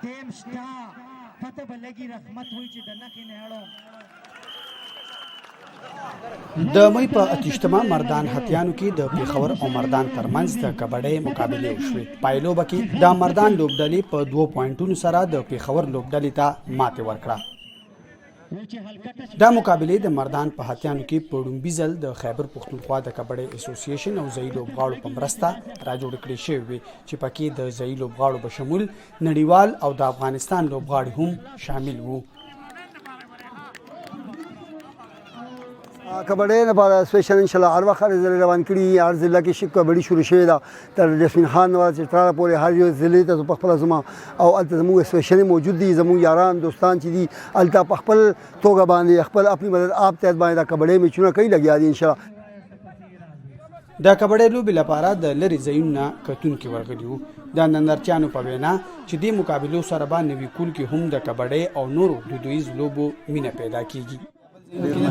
ټیم شته پته به لګي رحمت وایي چې د نښې نه اړو د مې په اتشتما مردان هتیانو کې د پیښور او مردان ترمنځ د کبډۍ مقابله وشوې. پایلوبه کې د مردان لوبډلې په 2 پوینټونو سره د پیښور لوبډلې ته ماتې ورکړه. دا مقابله د مردان په هتیانو کې په لومړي ځل د خیبر پښتونخوا د کبډۍ اسوسییشن او ځایي لوبغاړو په مرسته راجوړ کړې شوې وې چې پکې د ځایي لوبغاړو په شمول نړیوال او د افغانستان لوبغاړي هم شامل وو. کبډۍ لپاره سپیشل انشاءالله هر وخت هر ضلع روان کړي. هر ضلع کې شي کبډي شروع شوې ده تر جسمین خان نه چې تر پورې هر یو ضلع ته په خپل زما او الته زموږ سپیشل موجود دي. زموږ یاران دوستان چې دي الته په خپل توګه باندې خپل خپل مدد آپ تحت باندې د کبډۍ میچونه کوي لګیا دي انشاءالله. د کبډۍ لوبې لپاره د لرې ځایونو کتونکي ورغلي وو. د نندارچیانو په وینا چې دې مقابلو سره به نوي کول کې هم د کبډۍ او نورو دودیز لوبو مینه پیدا کیږي.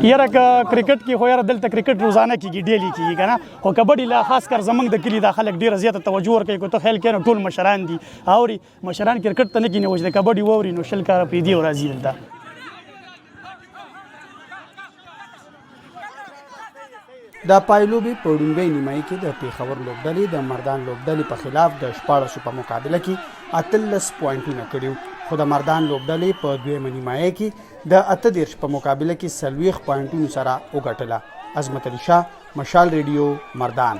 یاره کرکټ کې خو یاره دلته کرکټ روزانه کېږي ډیلی کېږي که نه خو کبډي لا خاص کر زمونږ د کلي دا خلک ډېره زیاته توجه ورکوي که ته خیال کوې نو ټول مشران دي اوري مشران کرکټ ته نه کیني چې د کبډي واوري نو 20 کاره پیدي او راځي دلته. د پایلوبې په لومړۍ نیمایي کې د پیښور لوبډلې د مردان لوبډلې په خلاف د 14 په مقابله کې 18 پوینټونه کړي خو د مردان لوبډلې په دویمه نیمایي کې د 18 په مقابله کې 40 پوینټونو سره وګټله. عظمت علي شاه، مشال ریډیو، مردان.